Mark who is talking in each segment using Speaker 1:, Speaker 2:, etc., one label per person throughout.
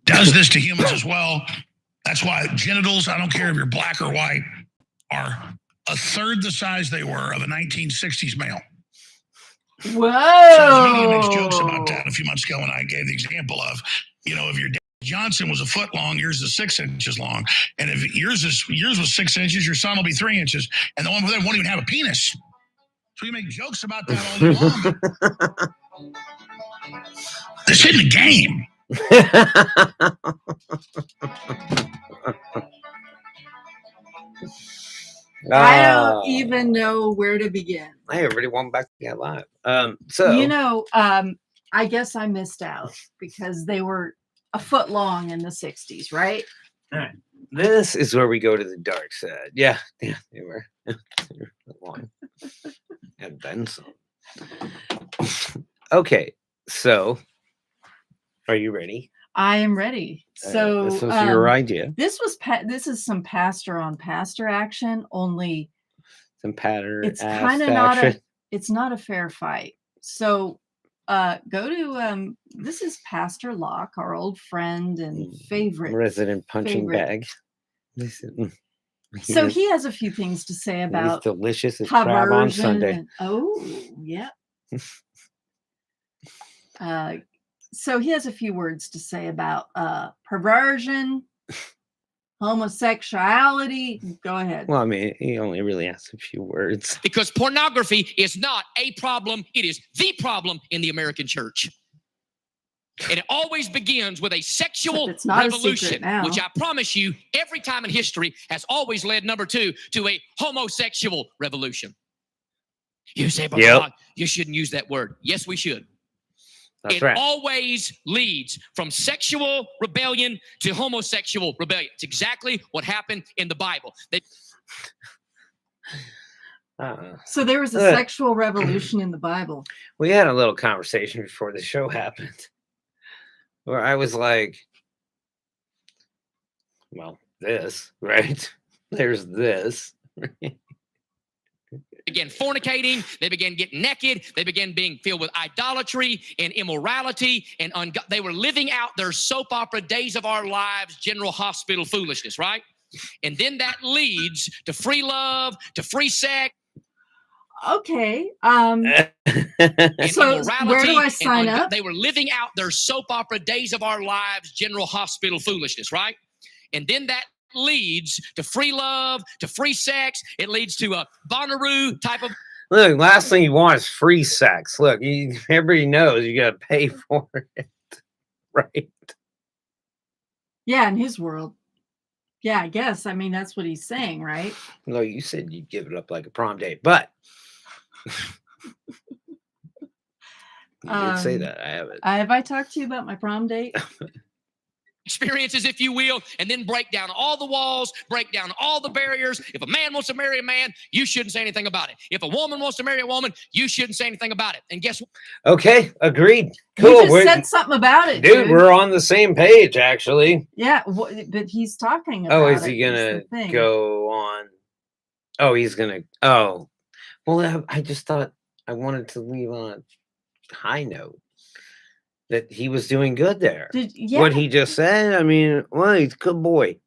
Speaker 1: does this to humans as well. That's why genitals, I don't care if you're black or white, are a third the size they were of a 1960s male.
Speaker 2: Whoa!
Speaker 1: So the media makes jokes about that a few months ago when I gave the example of, if your Johnson was a foot long, yours is 6 inches long. And if yours was 6 inches, your son will be 3 inches. And the one with them won't even have a penis. So you make jokes about that all day long. This isn't a game.
Speaker 2: I don't even know where to begin.
Speaker 3: I really want back to get live. So
Speaker 2: I guess I missed out because they were a foot long in the 60s, right?
Speaker 3: All right. This is where we go to the dark side. Yeah, they were. Long. And then some. Okay, so are you ready?
Speaker 2: I am ready. So
Speaker 3: this was your idea.
Speaker 2: This is some pastor on pastor action. Only
Speaker 3: some pattern.
Speaker 2: It's kind of it's not a fair fight. So go to this is Pastor Locke, our old friend and favorite
Speaker 3: resident punching bag.
Speaker 2: So he has a few things to say about
Speaker 3: delicious as crab on Sunday.
Speaker 2: Yeah. So he has a few words to say about perversion, homosexuality. Go ahead.
Speaker 3: Well, I mean, he only really has a few words.
Speaker 4: Because pornography is not a problem. It is the problem in the American church. And it always begins with a sexual revolution, which I promise you, every time in history has always led, number 2, to a homosexual revolution. You say, but God, you shouldn't use that word. Yes, we should.
Speaker 3: That's
Speaker 4: it
Speaker 3: right.
Speaker 4: always leads from sexual rebellion to homosexual rebellion. It's exactly what happened in the Bible.
Speaker 2: So there was a sexual revolution in the Bible.
Speaker 3: We had a little conversation before the show happened where I was like, well, this, right? There's this.
Speaker 4: Began fornicating, they began getting naked, they began being filled with idolatry and immorality, and they were living out their soap opera days of our lives, general hospital foolishness, right? And then that leads to free love, to free sex.
Speaker 2: Okay. So where do I sign up?
Speaker 4: They were living out their soap opera days of our lives, general hospital foolishness, right? And then that leads to free love, to free sex. It leads to a Bonnaroo type of.
Speaker 3: Look, last thing you want is free sex. Look, everybody knows you got to pay for it, right?
Speaker 2: Yeah, in his world. Yeah, I guess. I mean, that's what he's saying, right?
Speaker 3: No, you said you'd give it up like a prom date, but you did say that. I haven't.
Speaker 2: Have I talked to you about my prom date?
Speaker 4: Experiences, if you will, and then break down all the walls, break down all the barriers. If a man wants to marry a man, you shouldn't say anything about it. If a woman wants to marry a woman, you shouldn't say anything about it. And guess what?
Speaker 3: Okay, agreed. Cool.
Speaker 2: You just said something about it,
Speaker 3: dude. We're on the same page, actually.
Speaker 2: Yeah, but he's talking about.
Speaker 3: Oh, is he gonna go on? Oh, he's gonna. Oh, well, I just thought I wanted to leave on a high note. That he was doing good there. What he just said, I mean, well, he's a good boy.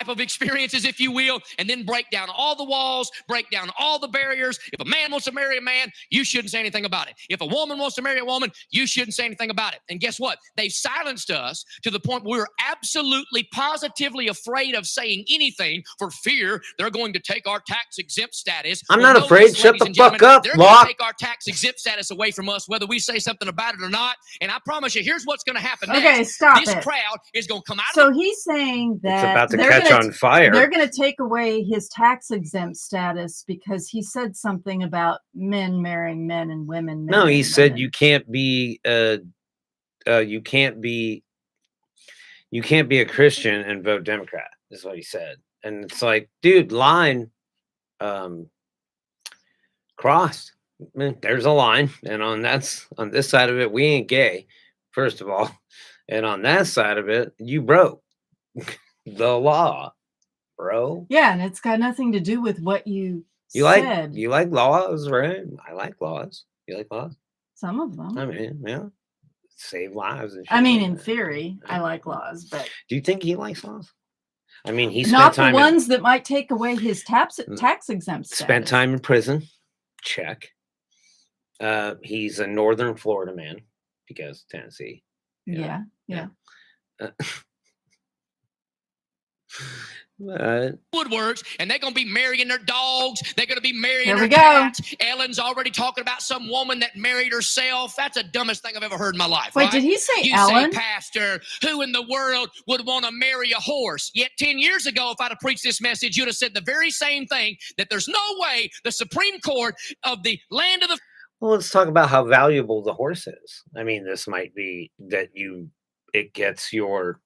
Speaker 4: Type of experiences, if you will, and then break down all the walls, break down all the barriers. If a man wants to marry a man, you shouldn't say anything about it. If a woman wants to marry a woman, you shouldn't say anything about it. And guess what? They've silenced us to the point where we're absolutely, positively afraid of saying anything for fear they're going to take our tax-exempt status.
Speaker 3: I'm not afraid. Shut the fuck up,
Speaker 4: They're
Speaker 3: Locke.
Speaker 4: going to take our tax-exempt status away from us, whether we say something about it or not. And I promise you, here's what's going to happen next.
Speaker 2: Okay, stop
Speaker 4: This crowd is going to come out.
Speaker 2: So he's saying that
Speaker 3: it's about to catch on fire.
Speaker 2: They're going to take away his tax exempt status because he said something about men marrying men and women.
Speaker 3: No, he said you can't be you can't be a Christian and vote Democrat. Is what he said, and it's like, dude, line crossed. I mean, there's a line, and on this side of it, we ain't gay, first of all, and on that side of it, you broke the law. Bro.
Speaker 2: Yeah, and it's got nothing to do with what you
Speaker 3: said. You like laws, right? I like laws. You like laws?
Speaker 2: Some of them.
Speaker 3: I mean, yeah. save lives and shit.
Speaker 2: I mean,
Speaker 3: like
Speaker 2: in
Speaker 3: that.
Speaker 2: theory, I like laws, but
Speaker 3: Do you think he likes laws? I mean, he spent
Speaker 2: not the
Speaker 3: time
Speaker 2: ones that might take away his tax exempt status.
Speaker 3: spent time in prison. Check. He's a northern Florida man because Tennessee.
Speaker 2: Yeah.
Speaker 4: Woodworks, and they're going to be marrying their dogs. They're going to be marrying
Speaker 2: There
Speaker 4: their
Speaker 2: we go.
Speaker 4: cats. Ellen's already talking about some woman that married herself. That's the dumbest thing I've ever heard in my life.
Speaker 2: Wait,
Speaker 4: right?
Speaker 2: did he say
Speaker 4: You
Speaker 2: Ellen?
Speaker 4: say, Pastor, who in the world would want to marry a horse? Yet 10 years ago, if I'd have preached this message, you'd have said the very same thing, that there's no way the Supreme Court of the land of the...
Speaker 3: Well, let's talk about how valuable the horse is. I mean, this might be that it gets your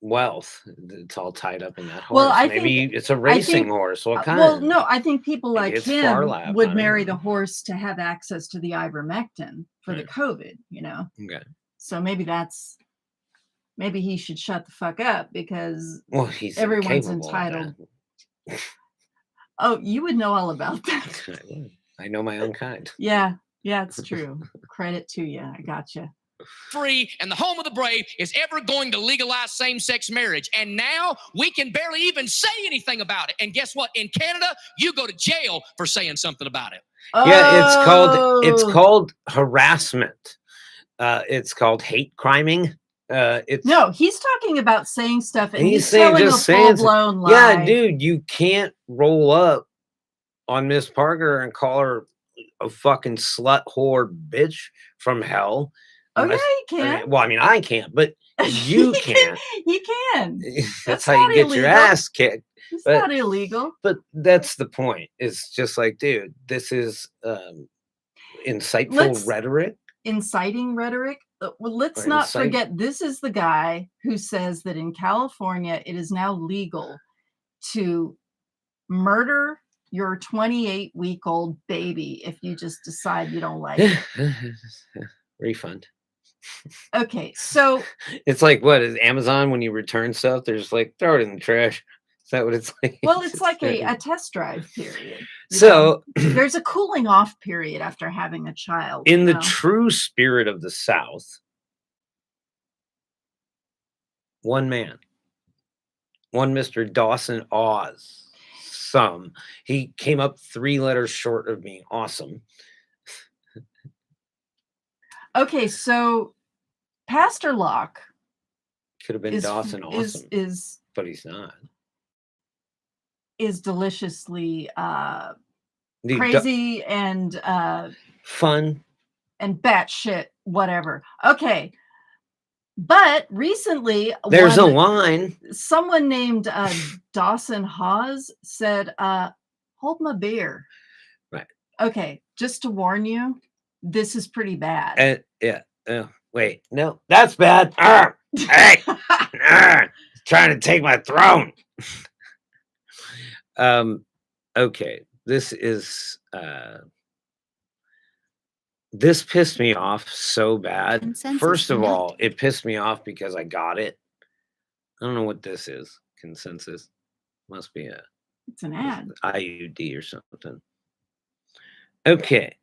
Speaker 3: wealth. It's all tied up in that horse.
Speaker 2: Well,
Speaker 3: Maybe it's a racing horse. What kind?
Speaker 2: Well, no, I think people like
Speaker 3: it's
Speaker 2: him
Speaker 3: far lap,
Speaker 2: would
Speaker 3: I
Speaker 2: marry
Speaker 3: don't
Speaker 2: the horse to have access to the ivermectin for the COVID, you know?
Speaker 3: Okay.
Speaker 2: So maybe he should shut the fuck up because
Speaker 3: he's
Speaker 2: everyone's
Speaker 3: incapable of
Speaker 2: entitled.
Speaker 3: that.
Speaker 2: Oh, you would know all about that.
Speaker 3: I know my own kind.
Speaker 2: Yeah, it's true. Credit to you. I gotcha.
Speaker 4: Free and the home of the brave is ever going to legalize same-sex marriage. And now we can barely even say anything about it. And guess what? In Canada, you go to jail for saying something about it.
Speaker 2: Oh.
Speaker 3: Yeah, it's called harassment. It's called hate criming.
Speaker 2: No, he's talking about saying stuff and he's
Speaker 3: saying
Speaker 2: telling
Speaker 3: just
Speaker 2: a full-blown lie.
Speaker 3: Yeah, dude, you can't roll up on Miss Parker and call her a fucking slut whore bitch from hell.
Speaker 2: Oh, yeah, he can.
Speaker 3: I mean, I can't, but you can.
Speaker 2: He can.
Speaker 3: That's how you get your ass kicked.
Speaker 2: It's not illegal.
Speaker 3: But that's the point. It's just like, dude, this is insightful rhetoric.
Speaker 2: Inciting rhetoric. Well, let's not forget, this is the guy who says that in California, it is now legal to murder your 28-week-old baby if you just decide you don't like it.
Speaker 3: Refund.
Speaker 2: Okay, so
Speaker 3: it's like, what is Amazon when you return stuff? They're just like, throw it in the trash. Is that what it's like?
Speaker 2: Well, it's like a test drive period.
Speaker 3: So
Speaker 2: there's a cooling off period after having a child.
Speaker 3: In the true spirit of the South, one man, one Mr. Dawson Hawes, he came up 3 letters short of being awesome.
Speaker 2: Okay, so Pastor Locke
Speaker 3: could have been Dawson awesome, but he's not.
Speaker 2: Is deliciously crazy and
Speaker 3: fun
Speaker 2: and batshit whatever. Okay, but recently
Speaker 3: there's a line.
Speaker 2: Someone named Dawson Hawes said, "Hold my beer."
Speaker 3: Right.
Speaker 2: Okay, just to warn you. This is pretty bad.
Speaker 3: Wait, no, that's bad. Hey, trying to take my throne. Okay, this pissed me off so bad.
Speaker 5: Consensus,
Speaker 3: First of all, it pissed me off because I got it. I don't know what this is. Consensus must be
Speaker 2: it's an ad.
Speaker 3: IUD or something. Okay.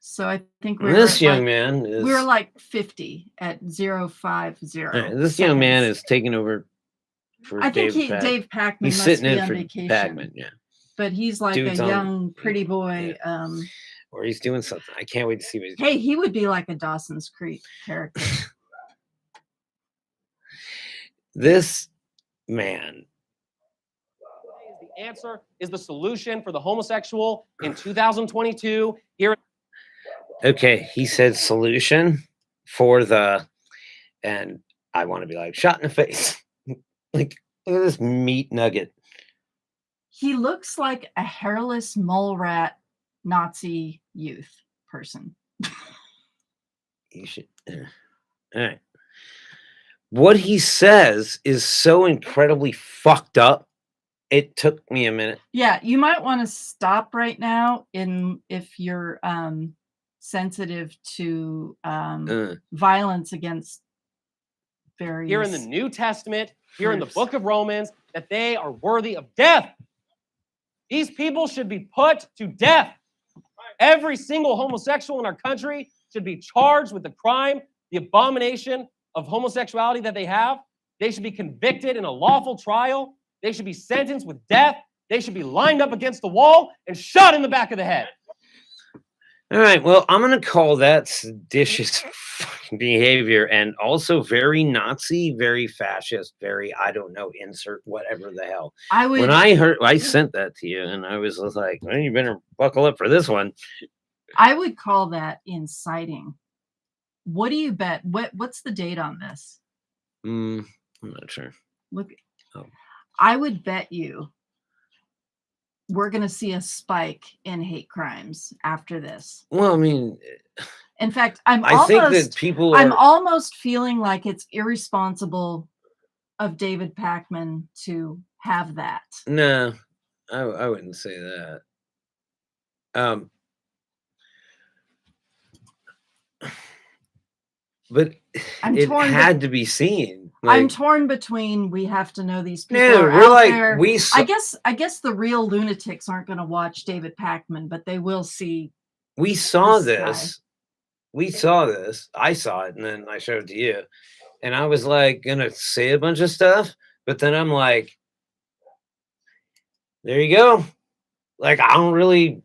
Speaker 2: So I think
Speaker 3: this young man is.
Speaker 2: We were like 50 at 050.
Speaker 3: This young man is taking over for Dave Packman.
Speaker 2: He's
Speaker 3: sitting in
Speaker 2: on
Speaker 3: for
Speaker 2: vacation.
Speaker 3: Packman, yeah.
Speaker 2: But he's like a young, pretty boy.
Speaker 3: Yeah. Or he's doing something. I can't wait to see what he's
Speaker 2: doing. Hey, he would be like a Dawson's Creek character.
Speaker 3: This man.
Speaker 6: The answer is the solution for the homosexual in 2022 here.
Speaker 3: Okay, he said solution for and I want to be like shot in the face. Like, look at this meat nugget.
Speaker 2: He looks like a hairless mole rat Nazi youth person.
Speaker 3: You should. All right. What he says is so incredibly fucked up. It took me a minute.
Speaker 2: Yeah, you might want to stop right now if you're sensitive to violence against various.
Speaker 6: Here in the New Testament, here in the book of Romans, that they are worthy of death. These people should be put to death. Every single homosexual in our country should be charged with the crime, the abomination of homosexuality that they have. They should be convicted in a lawful trial. They should be sentenced with death. They should be lined up against the wall and shot in the back of the head.
Speaker 3: All right. Well, I'm going to call that seditious behavior and also very Nazi, very fascist, very, I don't know, insert whatever the hell. When I sent that to you and I was like, well, you better buckle up for this one.
Speaker 2: I would call that inciting. What do you bet? What's the date on this?
Speaker 3: I'm not sure.
Speaker 2: Look, I would bet you we're going to see a spike in hate crimes after this.
Speaker 3: Well, I mean,
Speaker 2: in fact,
Speaker 3: I think that people
Speaker 2: I'm almost feeling like it's irresponsible of David Pakman to have that.
Speaker 3: No, I wouldn't say that. But it had to be seen.
Speaker 2: Like, I'm torn between we have to know these people are
Speaker 3: we're
Speaker 2: out
Speaker 3: like,
Speaker 2: there. I guess the real lunatics aren't going to watch David Pakman, but they will see.
Speaker 3: We saw this. We saw this. I saw it, and then I showed it to you. And I was like gonna say a bunch of stuff, but then I'm like, there you go. Like, I don't really.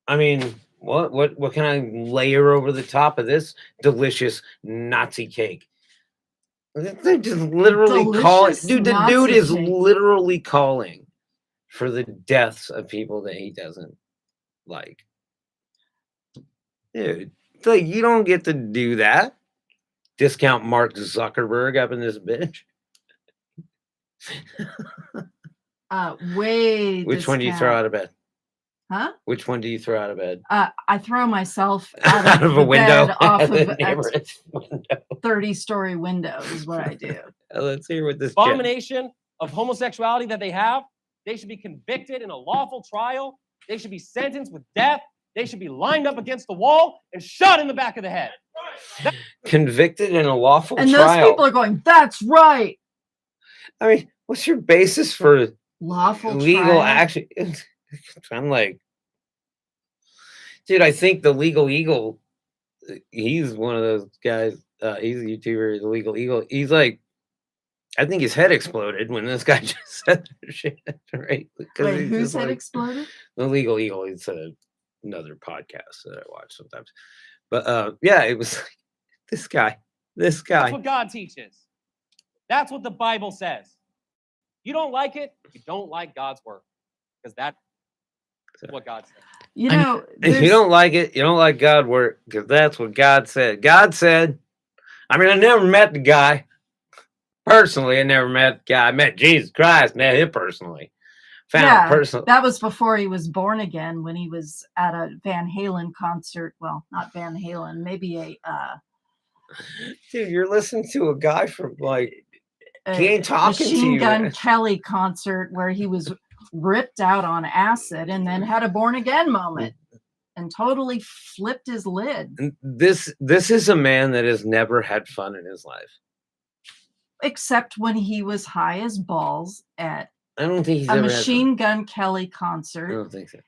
Speaker 3: I mean, what can I layer over the top of this delicious Nazi cake? They just literally calling, dude. The dude is literally calling for the deaths of people that he doesn't like. Dude, like, you don't get to do that. Discount Mark Zuckerberg up in this bitch. Which one do you throw out of bed?
Speaker 2: Huh?
Speaker 3: Which one do you throw out of bed?
Speaker 2: I throw myself out of a window, off of a 30-story window is what I do.
Speaker 3: Let's hear what this
Speaker 6: abomination of homosexuality that they have. They should be convicted in a lawful trial. They should be sentenced with death. They should be lined up against the wall and shot in the back of the head.
Speaker 3: Convicted in a lawful trial.
Speaker 2: And those people are going, that's right.
Speaker 3: I mean, what's your basis for
Speaker 2: lawful
Speaker 3: legal action? I'm like, dude, I think the Legal Eagle, he's one of those guys. He's a YouTuber, the Legal Eagle. He's like, I think his head exploded when this guy just said that shit, right?
Speaker 2: Wait, whose head exploded?
Speaker 3: The Legal Eagle. It's another podcast that I watch sometimes. But yeah, it was like, this guy. That's
Speaker 6: what God teaches. That's what the Bible says. You don't like it, you don't like God's word. Because that's what God said.
Speaker 2: You know,
Speaker 3: if you don't like it, you don't like God's word, because that's what God said. God said, I mean, I never met the guy. Personally, I never met the guy. I met Jesus Christ, met him personally.
Speaker 2: That was before he was born again, when he was at a Van Halen concert. Well, not Van Halen, maybe a
Speaker 3: dude, you're listening to a guy from like he ain't talking to you.
Speaker 2: Machine Gun Kelly concert where he was ripped out on acid and then had a born again moment and totally flipped his lid.
Speaker 3: This is a man that has never had fun in his life.
Speaker 2: Except when he was high as balls at
Speaker 3: I don't think he's
Speaker 2: a Machine Gun Kelly concert.
Speaker 3: I don't think so.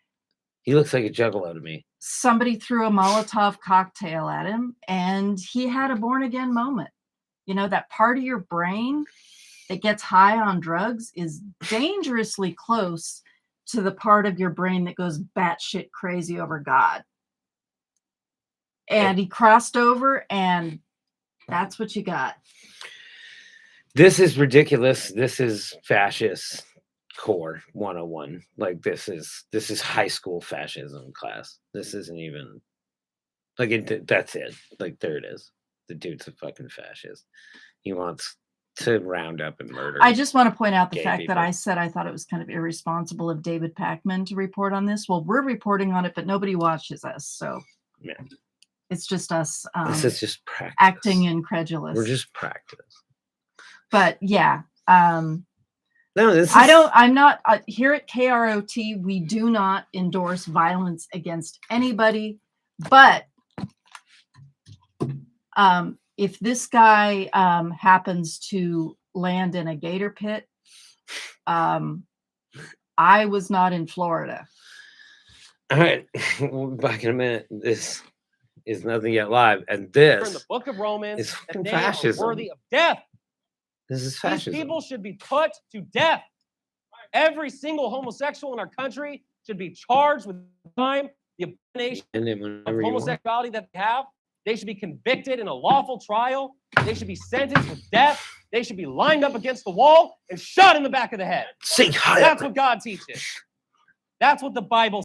Speaker 3: He looks like a juggalo to me.
Speaker 2: Somebody threw a Molotov cocktail at him and he had a born again moment. You know, that part of your brain that gets high on drugs is dangerously close to the part of your brain that goes batshit crazy over God. And he crossed over, and that's what you got.
Speaker 3: This is ridiculous. This is fascist core 101. Like, this is high school fascism class. This isn't even like that's it. Like, there it is. The dude's a fucking fascist. He wants to round up and murder.
Speaker 2: I just want to point out the fact that I said I thought it was kind of irresponsible of David Pakman to report on this. Well, we're reporting on it, but nobody watches us, so
Speaker 3: yeah,
Speaker 2: it's just us.
Speaker 3: This is just practice.
Speaker 2: Acting incredulous.
Speaker 3: We're just practice.
Speaker 2: But yeah,
Speaker 3: no, this.
Speaker 2: I'm not here at KROT. We do not endorse violence against anybody, but if this guy happens to land in a gator pit, I was not in Florida.
Speaker 3: All right, we'll be back in a minute. This is nothing yet live, and
Speaker 6: in
Speaker 3: this
Speaker 6: the book of Romans
Speaker 3: is
Speaker 6: that
Speaker 3: fucking
Speaker 6: they
Speaker 3: fascism.
Speaker 6: are worthy of death.
Speaker 3: This is
Speaker 6: These
Speaker 3: fascism.
Speaker 6: people should be put to death. Every single homosexual in our country should be charged with crime, the abomination
Speaker 3: And then
Speaker 6: of
Speaker 3: whenever you want.
Speaker 6: homosexuality that they have. They should be convicted in a lawful trial. They should be sentenced with death. They should be lined up against the wall and shot in the back of the head.
Speaker 3: Sing higher.
Speaker 6: That's what God teaches. That's what the Bible